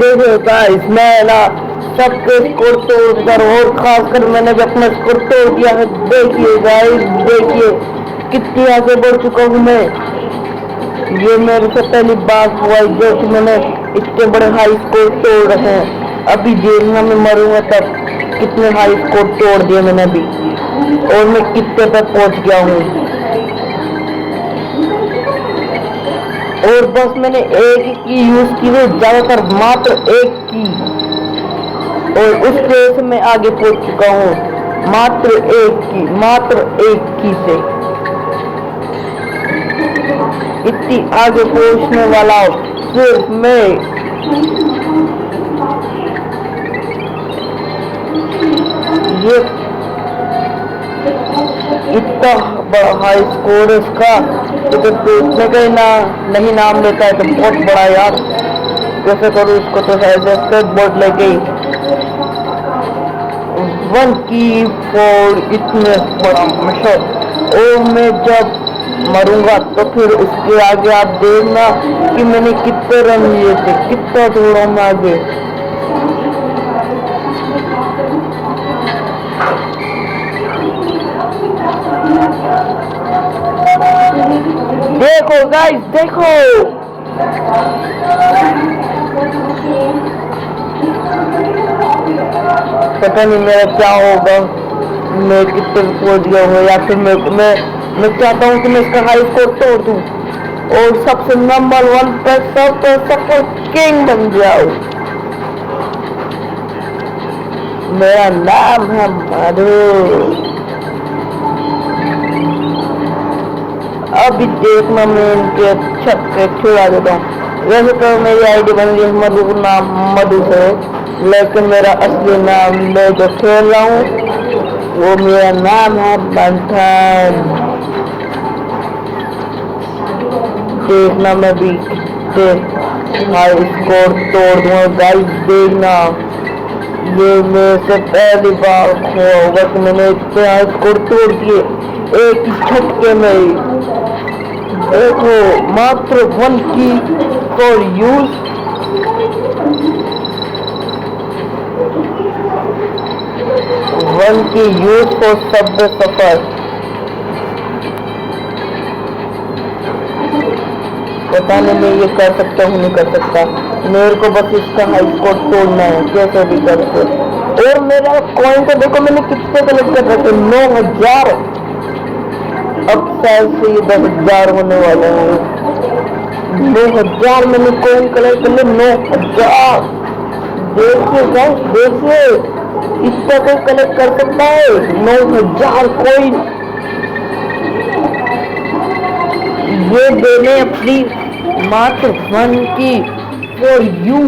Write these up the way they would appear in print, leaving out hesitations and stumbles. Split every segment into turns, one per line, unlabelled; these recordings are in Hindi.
देखो गाइस, मैं ना सबके स्कोर तोड़कर और खासकर मैंने भी अपना स्कोर तोड़ दिया है। देखिए गाइस, देखिए कितनी आगे बढ़ चुका हूँ मैं। ये मेरे से पहली बार हुआ है जो कि मैंने इतने बड़े हाई स्कोर तोड़ रहे हैं। अभी देखना मैं मरूंगा तब कितने हाई स्कोर तोड़ दिए मैंने अभी, और मैं कितने तक पहुंच गया हूँ। और बस मैंने एक ही की यूज की है, ज्यादातर मात्र एक की, और उस वजह से मैं आगे पहुंच चुका हूँ। मात्र एक की से इतनी आगे पहुंचने वाला सिर्फ मैं। ये इतना बड़ा हाई स्कोर है इसका, तो देखने का ही ना नहीं नाम लेता है तो बहुत बड़ा यार। कैसे करूँ इसको, तो ऐसे स्टेट बोर्ड लेके 1 की फॉर इतने बड़ा मिशन। और मैं जब मरूंगा तो फिर उसके आगे आप देखना कि मैंने कितने रन लिए थे, कितना दौड़ा मैं आगे। देखो गाइस, देखो पता नहीं मेरा क्या होगा, मैं कितने पहुंच गया हूँ, या फिर मैं चाहता हूँ कि मैं इसका हाई स्कोर तोड़ दूँ और सबसे नंबर 1 पर सब किंग बन जाऊँ। मेरा नाम है मधु। अभी देखना मैं इनके छत पे खिला देता हूँ। वैसे तो मेरी आईडी बन गई मधु, नाम मधु है, लेकिन मेरा असली नाम मैं जो खेल रहा हूँ वो मेरा नाम है बंठन। देखना मैं भी हाई स्कोर तोड़ दूंगा गाइस, देखना। ये मेरे से पहली बार हुआ होगा कि मैंने इतने हाई स्कोर तोड़ दिए एक ही झटके में। देखो मात्र 1 की फॉर यूज। वन की यूज फॉर शब्द सफर। पता नहीं मैं ये कर सकता हूँ नहीं कर सकता, मेरे को बस इसका हाई स्कोर तोड़ना है कैसे भी करके। और मेरा कॉइन को देखो मैंने कितने कलेक्ट कर रखे, 9000। अब शायद से ये 10,000 होने वाले हैं। 9000 मैंने कॉइन कलेक्ट कर लिया, 9000। देखिए गाइस, देखिए इतना कोई कलेक्ट कर सकता है 9000 कॉइन। ये देने अपनी मात्र 1 की फॉर यू।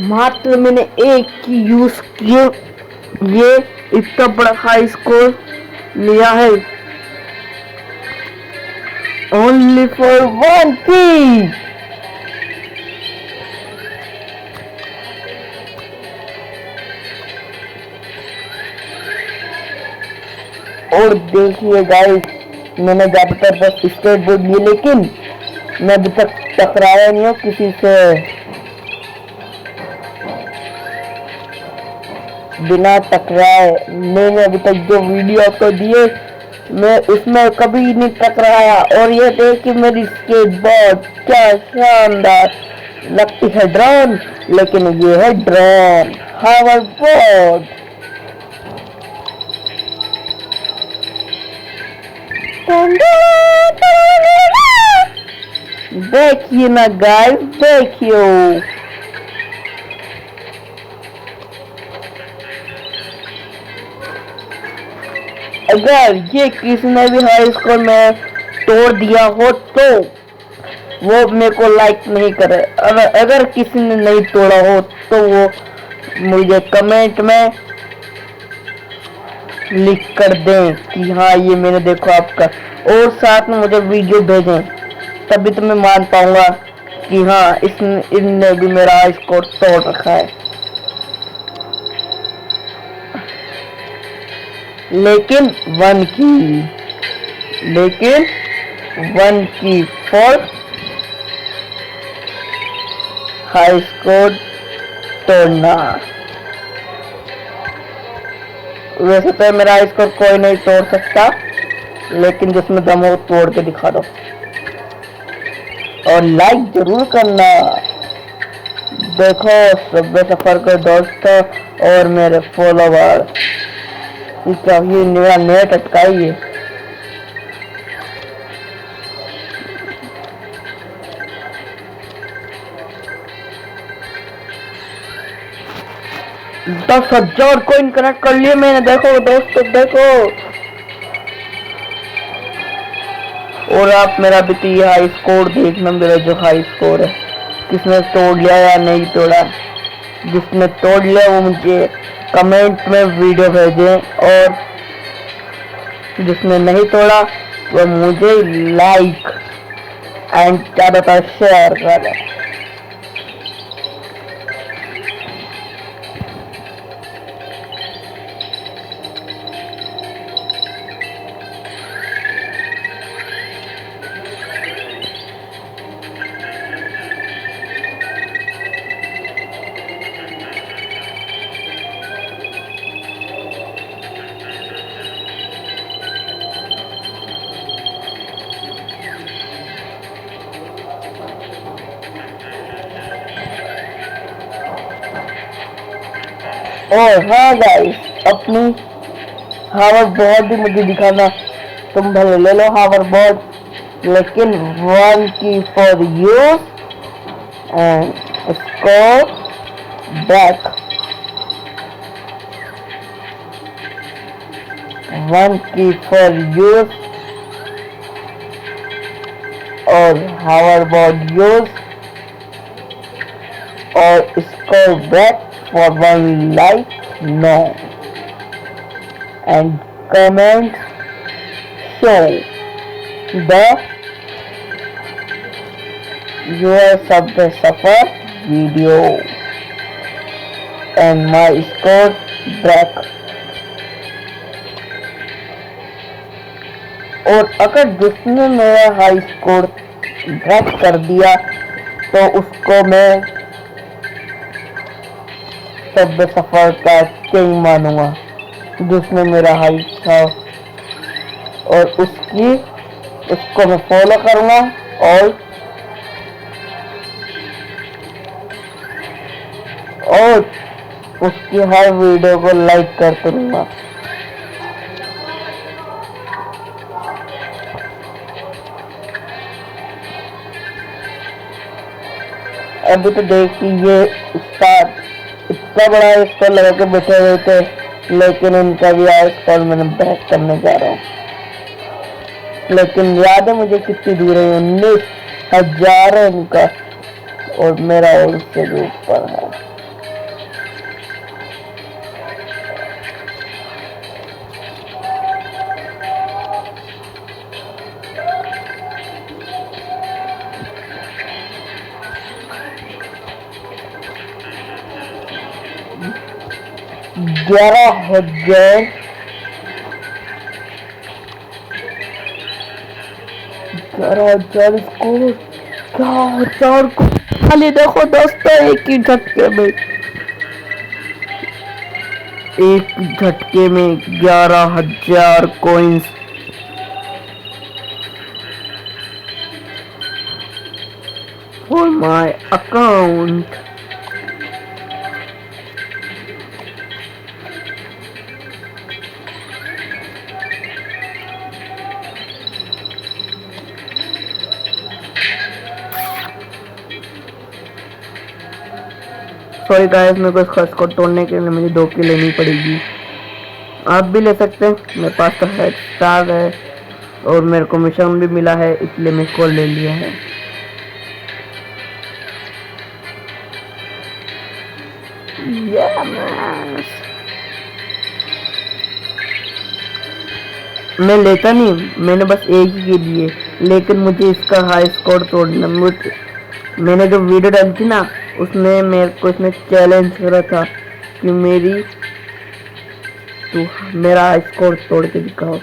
मात्र मैंने एक की यूज किए, ये इतना बड़ा हाई स्कोर लिया है ओनली फॉर 1 की। और देखिए गाइस, मैंने ज्यादातर बस स्टेट बोर्ड लिए, लेकिन मैं अभी तक टकराया नहीं हूँ किसी से। बिना टकराए मैंने अभी तक जो वीडियो को दिए मैं उसमें कभी नहीं टकराया। और ये देखिए मेरी स्केटबोर्ड क्या शानदार लगती है, ड्रोन, लेकिन ये है ड्रोन हावरबोर्ड। देखिए ना गाइस, देखियो अगर ये किसी ने भी हाई स्कोर में तोड़ दिया हो तो वो मेरे को लाइक नहीं करे। अगर किसी ने नहीं तोड़ा हो तो वो मुझे कमेंट में लिख कर दें कि हाँ ये मैंने देखो आपका, और साथ में मुझे वीडियो भेजें, तभी तो मैं मान पाऊंगा कि हाँ इनने भी मेरा स्कोर तोड़ रखा है। लेकिन 1 की फॉर हाई स्कोर तोड़ना। वैसे तो मेरा हाई स्कोर कोई नहीं तोड़ सकता, लेकिन जिसमें दम हो तोड़ के दिखा दो। और लाइक जरूर करना। देखो सबवे सफर के दोस्त और मेरे फॉलोवर, ये मेरा नेट अटकाइए। दस 10,000 कोइन कनेक्ट कर लिए मैंने, देखो दोस्तों देखो। और आप मेरा भी हाई स्कोर देखना, मेरा जो हाई स्कोर है, किसने तोड़ लिया या नहीं तोड़ा। जिसने तोड़ लिया वो मुझे कमेंट में वीडियो भेजें, और जिसने नहीं तोड़ा वो मुझे लाइक एंड ज़्यादातर शेयर करें। और हाँ गाइस, अपनी हावर बोर्ड भी मुझे दिखाना। तुम भले ले लो हावर बोर्ड, लेकिन 1 की for you and score back. 1 की फॉर यूज और हावर बोर्ड यूज और score back for 1 like no and comment show the your subway suffer video and my score back। और अगर जिसने मेरा हाई स्कोर ब्रेक कर दिया तो उसको मैं सबवे सफर का किंग मानूंगा, जिसने मेरा हाई था। और उसको मैं फॉलो करूंगा और उसकी हर वीडियो को लाइक करते रहूंगा। अभी तो देखिए ये स्टार्ट इतना बड़ा स्कोर लगा के बैठे हुए थे, लेकिन इनका भी आज स्कोर मैंने बैक करने जा रहा हूँ। लेकिन याद है मुझे कितनी दूर है, 19,000 है इनका, और मेरा और उससे भी ऊपर है। ग्यारह हजार स्कोर, 4,000 को खाली देखो दोस्तों, एक ही झटके में 11,000 coins. For my account. Sorry guys, मेरे को इस खर्च को तोड़ने के लिए मुझे 2 की लेनी पड़ेगी। आप भी ले सकते हैं, मेरे पास तो हेड स्टार है और मेरे को मिशन भी मिला है, इसलिए मैं इसको ले लिया है। मैं लेता नहीं, मैंने बस एक ही के लिए, लेकिन मुझे इसका हाई स्कोर तोड़ना। मैंने जो वीडियो डाली थी ना, उसमें मेरे को इसने चैलेंज करा था कि मेरा हाई स्कोर तोड़ के दिखाओ,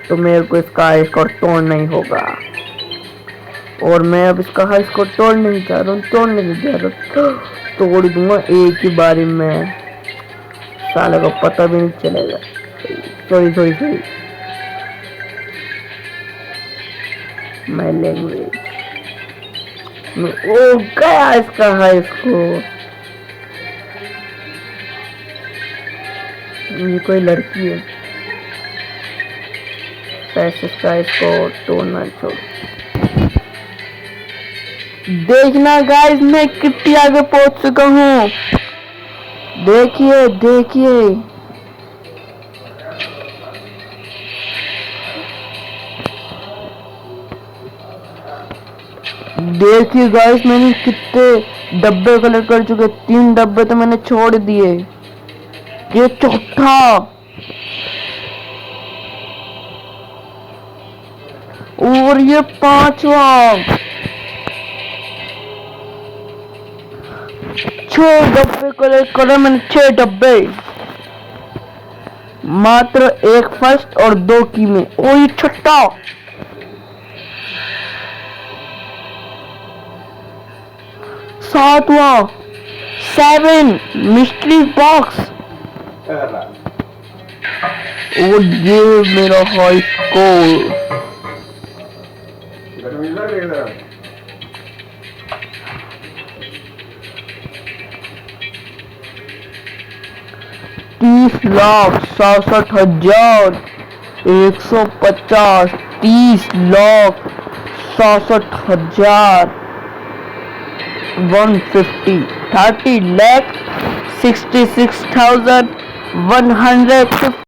तो मेरे को इसका हाई स्कोर तोड़ना ही होगा। और मैं अब इसका हाई स्कोर तोड़ने नहीं चाह रहा हूँ, तोड़ने नहीं जा रहा, तोड़ दूंगा एक ही बारी में, साले को पता भी नहीं चलेगा। Sorry sorry sorry, my language. ओ गया इसका हाई स्कोर। ये कोई लड़की है, पैसे का स्कोर तोड़ना छोड़। देखना गाइस मैं कितनी आगे पहुंच चुका हूँ, देखिए देखिए। देखिए गाइस मैंने कितने डब्बे कलेक्ट कर चुके, 3 डब्बे तो मैंने छोड़ दिए, ये चौथा और ये 5वां। 6 डब्बे कलेक्ट करे मैंने, 6 डब्बे, मात्र 1 फर्स्ट और 2 की में। ओ ये छठा, 7वां, 7 मिस्ट्री बॉक्स। और ये मेरा हाई स्कोर। 30,67,150, 30,67,150, 30,66,150।